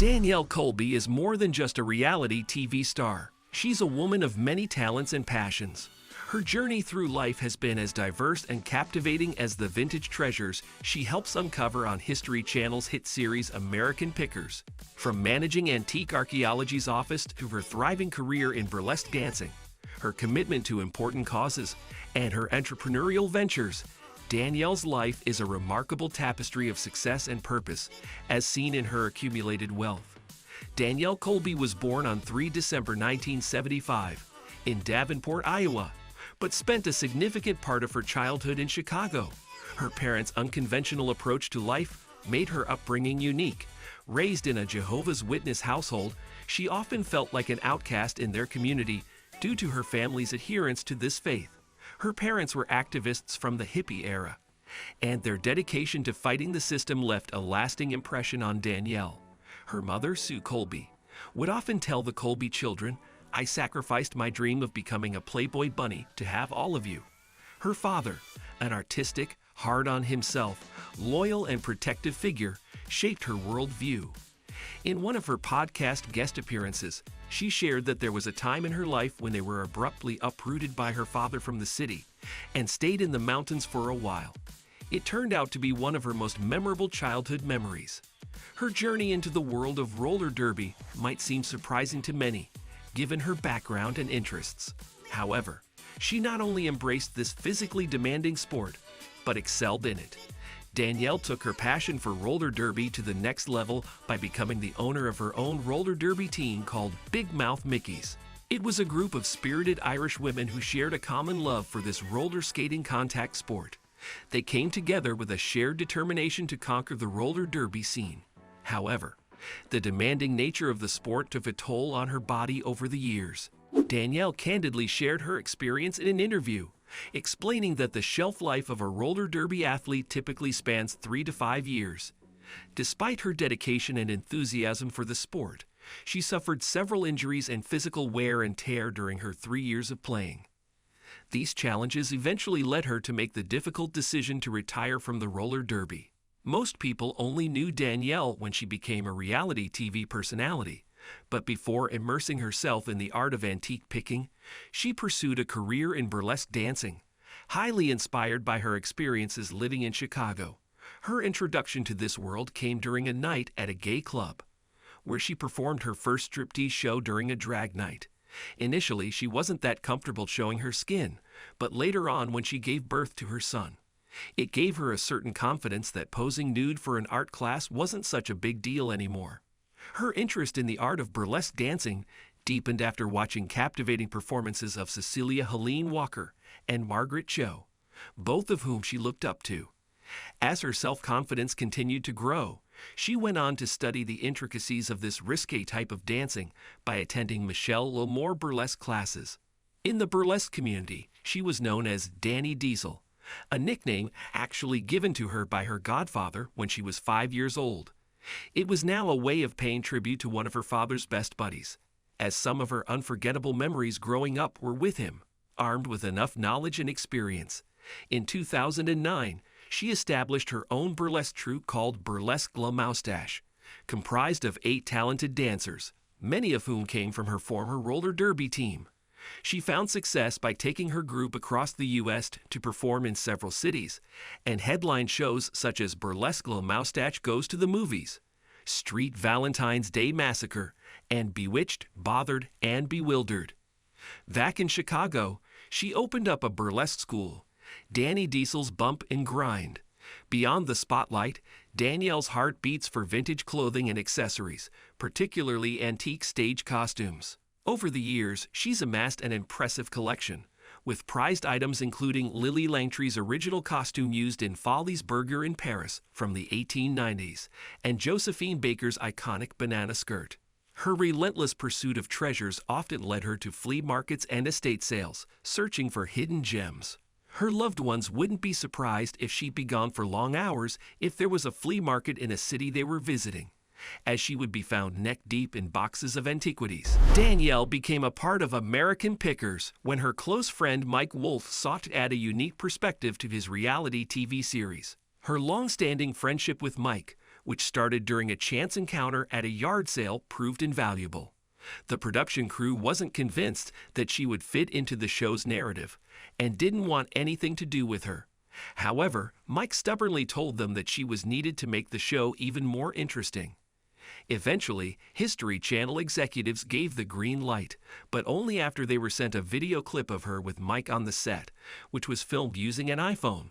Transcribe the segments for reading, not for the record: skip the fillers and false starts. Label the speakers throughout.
Speaker 1: Danielle Colby is more than just a reality TV star. She's a woman of many talents and passions. Her journey through life has been as diverse and captivating as the vintage treasures she helps uncover on History Channel's hit series American Pickers. From managing Antique Archaeology's office to her thriving career in burlesque dancing, her commitment to important causes, and her entrepreneurial ventures, Danielle's life is a remarkable tapestry of success and purpose, as seen in her accumulated wealth. Danielle Colby was born on 3 December 1975 in Davenport, Iowa, but spent a significant part of her childhood in Chicago. Her parents' unconventional approach to life made her upbringing unique. Raised in a Jehovah's Witness household, she often felt like an outcast in their community due to her family's adherence to this faith. Her parents were activists from the hippie era, and their dedication to fighting the system left a lasting impression on Danielle. Her mother, Sue Colby, would often tell the Colby children, "I sacrificed my dream of becoming a Playboy bunny to have all of you." Her father, an artistic, hard-on himself, loyal and protective figure, shaped her worldview. In one of her podcast guest appearances, she shared that there was a time in her life when they were abruptly uprooted by her father from the city and stayed in the mountains for a while. It turned out to be one of her most memorable childhood memories. Her journey into the world of roller derby might seem surprising to many, given her background and interests. However, she not only embraced this physically demanding sport, but excelled in it. Danielle took her passion for roller derby to the next level by becoming the owner of her own roller derby team called Mouth Mickies. It was a group of spirited Irish women who shared a common love for this roller skating contact sport. They came together with a shared determination to conquer the roller derby scene. However, the demanding nature of the sport took a toll on her body over the years. Danielle candidly shared her experience in an interview, explaining that the shelf life of a roller derby athlete typically spans 3 to 5 years. Despite her dedication and enthusiasm for the sport, she suffered several injuries and physical wear and tear during her 3 years of playing. These challenges eventually led her to make the difficult decision to retire from the roller derby. Most people only knew Danielle when she became a reality TV personality, but before immersing herself in the art of antique picking, she pursued a career in burlesque dancing. Highly inspired by her experiences living in Chicago, her introduction to this world came during a night at a gay club, where she performed her first striptease show during a drag night. Initially, she wasn't that comfortable showing her skin, but later on when she gave birth to her son, it gave her a certain confidence that posing nude for an art class wasn't such a big deal anymore. Her interest in the art of burlesque dancing deepened after watching captivating performances of Cecilia Helene Walker and Margaret Cho, both of whom she looked up to. As her self-confidence continued to grow, she went on to study the intricacies of this risque type of dancing by attending Michelle Lemore burlesque classes. In the burlesque community, she was known as Dannie Diesel, a nickname actually given to her by her godfather when she was 5 years old. It was now a way of paying tribute to one of her father's best buddies, as some of her unforgettable memories growing up were with him. Armed with enough knowledge and experience, in 2009, she established her own burlesque troupe called Burlesque Moustache, comprised of 8 talented dancers, many of whom came from her former roller derby team. She found success by taking her group across the U.S. to perform in several cities, and headline shows such as Burlesque Moustache Goes to the Movies, Street Valentine's Day Massacre, and Bewitched, Bothered, and Bewildered. Back in Chicago, she opened up a burlesque school, Dannie Diesel's Bump and Grind. Beyond the spotlight, Danielle's heart beats for vintage clothing and accessories, particularly antique stage costumes. Over the years, she's amassed an impressive collection, with prized items including Lily Langtry's original costume used in Folly's Burger in Paris from the 1890s, and Josephine Baker's iconic banana skirt. Her relentless pursuit of treasures often led her to flea markets and estate sales, searching for hidden gems. Her loved ones wouldn't be surprised if she'd be gone for long hours if there was a flea market in a city they were visiting, as she would be found neck-deep in boxes of antiquities. Danielle became a part of American Pickers when her close friend Mike Wolfe sought to add a unique perspective to his reality TV series. Her long-standing friendship with Mike, which started during a chance encounter at a yard sale, proved invaluable. The production crew wasn't convinced that she would fit into the show's narrative and didn't want anything to do with her. However, Mike stubbornly told them that she was needed to make the show even more interesting. Eventually, History Channel executives gave the green light, but only after they were sent a video clip of her with Mike on the set, which was filmed using an iPhone.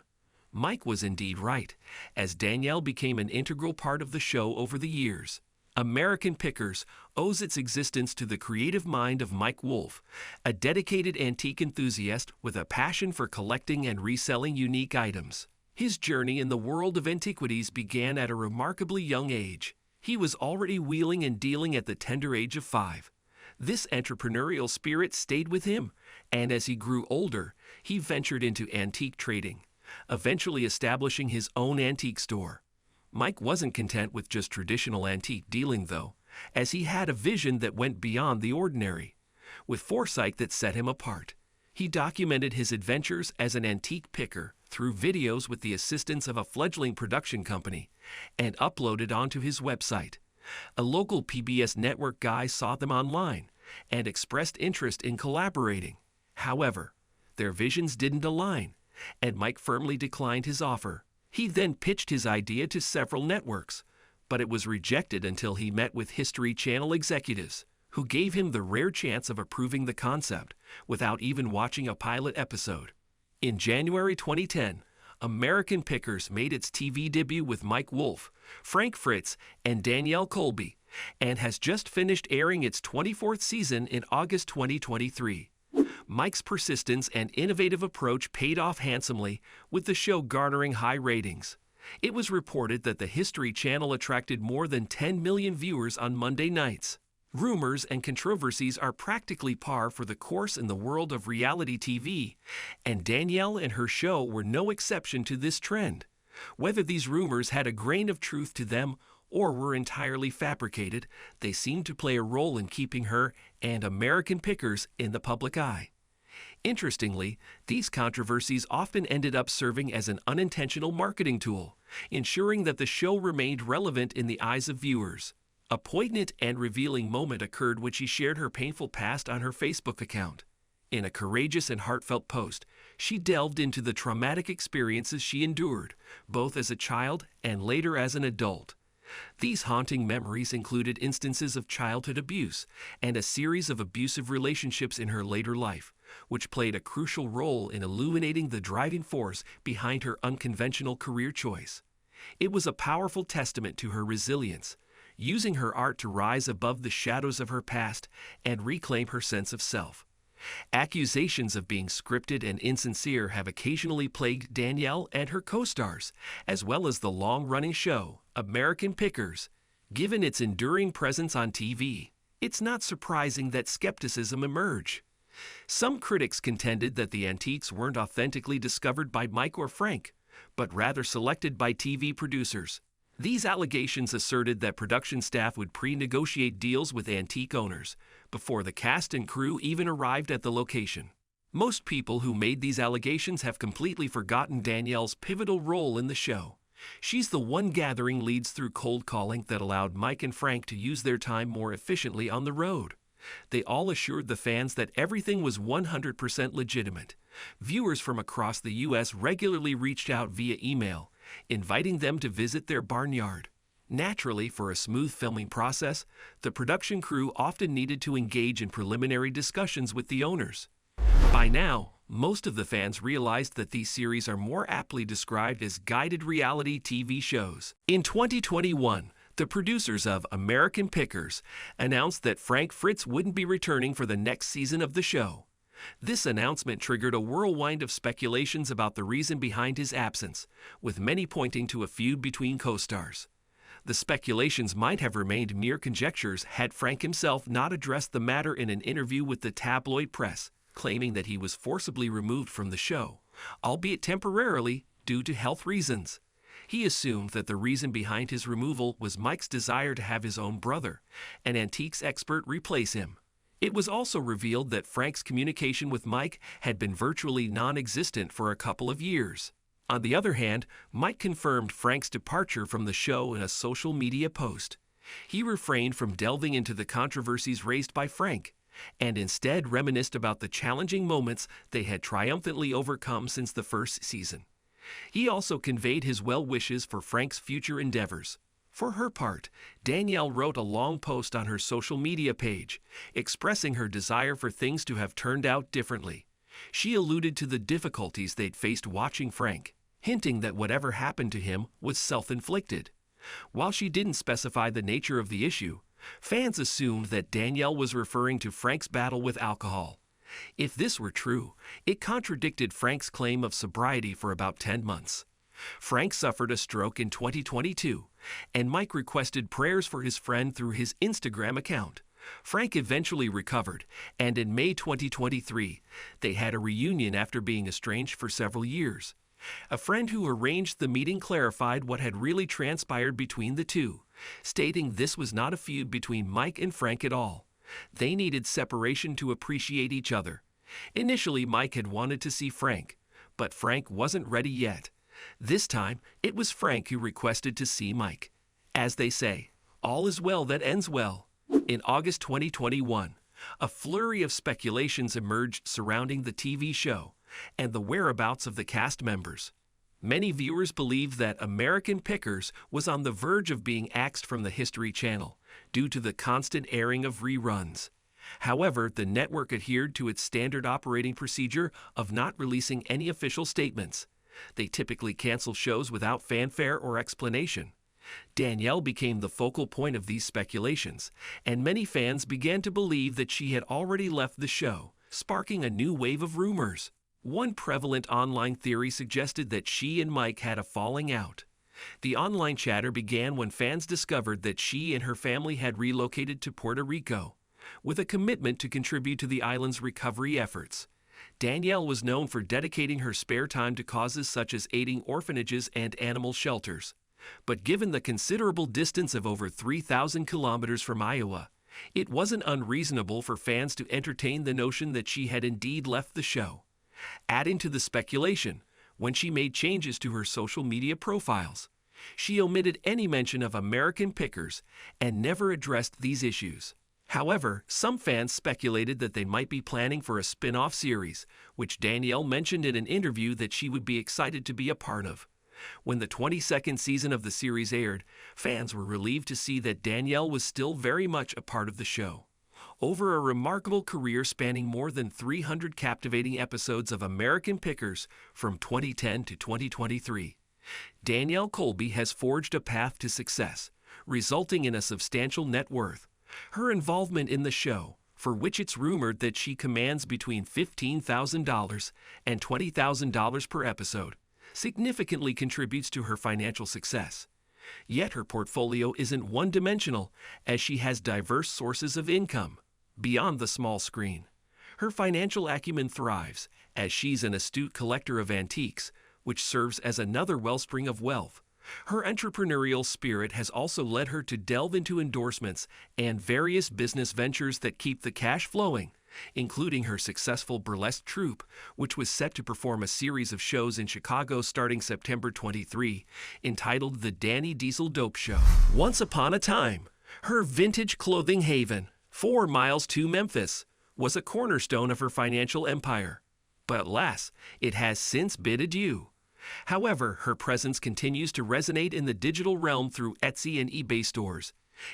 Speaker 1: Mike was indeed right, as Danielle became an integral part of the show over the years. American Pickers owes its existence to the creative mind of Mike Wolfe, a dedicated antique enthusiast with a passion for collecting and reselling unique items. His journey in the world of antiquities began at a remarkably young age. He was already wheeling and dealing at the tender age of 5. This entrepreneurial spirit stayed with him, and as he grew older, he ventured into antique trading, eventually establishing his own antique store. Mike wasn't content with just traditional antique dealing, though, as he had a vision that went beyond the ordinary. With foresight that set him apart, he documented his adventures as an antique picker through videos with the assistance of a fledgling production company and uploaded onto his website. A local PBS network guy saw them online and expressed interest in collaborating. However, their visions didn't align, and Mike firmly declined his offer. He then pitched his idea to several networks, but it was rejected until he met with History Channel executives, who gave him the rare chance of approving the concept without even watching a pilot episode. In January 2010, American Pickers made its TV debut with Mike Wolfe, Frank Fritz, and Danielle Colby, and has just finished airing its 24th season in August 2023. Mike's persistence and innovative approach paid off handsomely, with the show garnering high ratings. It was reported that the History Channel attracted more than 10 million viewers on Monday nights. Rumors and controversies are practically par for the course in the world of reality TV, and Danielle and her show were no exception to this trend. Whether these rumors had a grain of truth to them or were entirely fabricated, they seemed to play a role in keeping her and American Pickers in the public eye. Interestingly, these controversies often ended up serving as an unintentional marketing tool, ensuring that the show remained relevant in the eyes of viewers. A poignant and revealing moment occurred when she shared her painful past on her Facebook account. In a courageous and heartfelt post, she delved into the traumatic experiences she endured, both as a child and later as an adult. These haunting memories included instances of childhood abuse and a series of abusive relationships in her later life, which played a crucial role in illuminating the driving force behind her unconventional career choice. It was a powerful testament to her resilience, using her art to rise above the shadows of her past and reclaim her sense of self. Accusations of being scripted and insincere have occasionally plagued Danielle and her co-stars, as well as the long-running show, American Pickers. Given its enduring presence on TV, it's not surprising that skepticism emerged. Some critics contended that the antiques weren't authentically discovered by Mike or Frank, but rather selected by TV producers. These allegations asserted that production staff would pre-negotiate deals with antique owners before the cast and crew even arrived at the location. Most people who made these allegations have completely forgotten Danielle's pivotal role in the show. She's the one gathering leads through cold calling that allowed Mike and Frank to use their time more efficiently on the road. They all assured the fans that everything was 100% legitimate. Viewers from across the U.S. regularly reached out via email, inviting them to visit their barnyard. Naturally, for a smooth filming process, the production crew often needed to engage in preliminary discussions with the owners. By now, most of the fans realized that these series are more aptly described as guided reality TV shows. In 2021, the producers of American Pickers announced that Frank Fritz wouldn't be returning for the next season of the show. This announcement triggered a whirlwind of speculations about the reason behind his absence, with many pointing to a feud between co-stars. The speculations might have remained mere conjectures had Frank himself not addressed the matter in an interview with the tabloid press, claiming that he was forcibly removed from the show, albeit temporarily, due to health reasons. He assumed that the reason behind his removal was Mike's desire to have his own brother, an antiques expert, replace him. It was also revealed that Frank's communication with Mike had been virtually non-existent for a couple of years. On the other hand, Mike confirmed Frank's departure from the show in a social media post. He refrained from delving into the controversies raised by Frank, and instead reminisced about the challenging moments they had triumphantly overcome since the first season. He also conveyed his well wishes for Frank's future endeavors. For her part, Danielle wrote a long post on her social media page, expressing her desire for things to have turned out differently. She alluded to the difficulties they'd faced watching Frank, hinting that whatever happened to him was self-inflicted. While she didn't specify the nature of the issue, fans assumed that Danielle was referring to Frank's battle with alcohol. If this were true, it contradicted Frank's claim of sobriety for about 10 months. Frank suffered a stroke in 2022, and Mike requested prayers for his friend through his Instagram account. Frank eventually recovered, and in May 2023, they had a reunion after being estranged for several years. A friend who arranged the meeting clarified what had really transpired between the two, stating this was not a feud between Mike and Frank at all. They needed separation to appreciate each other. Initially, Mike had wanted to see Frank, but Frank wasn't ready yet. This time, it was Frank who requested to see Mike. As they say, all is well that ends well. In August 2021, a flurry of speculations emerged surrounding the TV show and the whereabouts of the cast members. Many viewers believed that American Pickers was on the verge of being axed from the History Channel due to the constant airing of reruns. However, the network adhered to its standard operating procedure of not releasing any official statements. They typically cancel shows without fanfare or explanation. Danielle became the focal point of these speculations, and many fans began to believe that she had already left the show, sparking a new wave of rumors. One prevalent online theory suggested that she and Mike had a falling out. The online chatter began when fans discovered that she and her family had relocated to Puerto Rico, with a commitment to contribute to the island's recovery efforts. Danielle was known for dedicating her spare time to causes such as aiding orphanages and animal shelters. But given the considerable distance of over 3,000 kilometers from Iowa, it wasn't unreasonable for fans to entertain the notion that she had indeed left the show. Adding to the speculation, when she made changes to her social media profiles, she omitted any mention of American Pickers and never addressed these issues. However, some fans speculated that they might be planning for a spin-off series, which Danielle mentioned in an interview that she would be excited to be a part of. When the 22nd season of the series aired, fans were relieved to see that Danielle was still very much a part of the show. Over a remarkable career spanning more than 300 captivating episodes of American Pickers from 2010 to 2023, Danielle Colby has forged a path to success, resulting in a substantial net worth. Her involvement in the show, for which it's rumored that she commands between $15,000 and $20,000 per episode, significantly contributes to her financial success. Yet her portfolio isn't one-dimensional, as she has diverse sources of income beyond the small screen. Her financial acumen thrives, as she's an astute collector of antiques, which serves as another wellspring of wealth. Her entrepreneurial spirit has also led her to delve into endorsements and various business ventures that keep the cash flowing, including her successful burlesque troupe, which was set to perform a series of shows in Chicago starting September 23, entitled The Dannie Diesel Dope Show. Once upon a time, her vintage clothing haven, 4 miles to Memphis, was a cornerstone of her financial empire. But alas, it has since bid adieu. However, her presence continues to resonate in the digital realm through Etsy and eBay stores,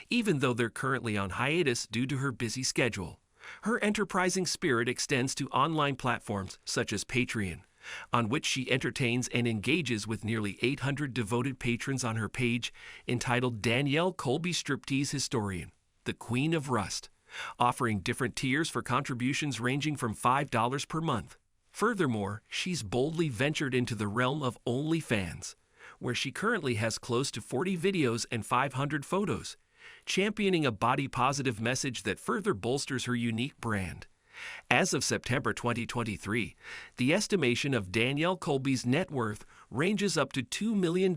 Speaker 1: even though they're currently on hiatus due to her busy schedule. Her enterprising spirit extends to online platforms such as Patreon, on which she entertains and engages with nearly 800 devoted patrons on her page entitled Danielle Colby Striptease Historian, the Queen of Rust, offering different tiers for contributions ranging from $5 per month. Furthermore, she's boldly ventured into the realm of OnlyFans, where she currently has close to 40 videos and 500 photos, championing a body-positive message that further bolsters her unique brand. As of September 2023, the estimation of Danielle Colby's net worth ranges up to $2 million,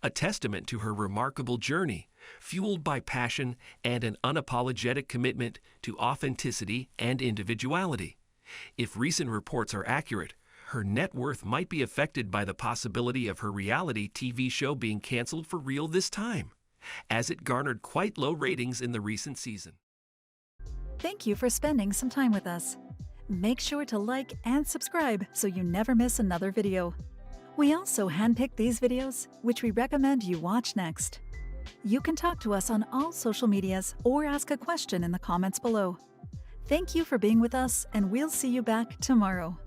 Speaker 1: a testament to her remarkable journey, fueled by passion and an unapologetic commitment to authenticity and individuality. If recent reports are accurate, her net worth might be affected by the possibility of her reality TV show being canceled for real this time, as it garnered quite low ratings in the recent season.
Speaker 2: Thank you for spending some time with us. Make sure to like and subscribe so you never miss another video. We also handpick these videos, which we recommend you watch next. You can talk to us on all social medias or ask a question in the comments below. Thank you for being with us, and we'll see you back tomorrow.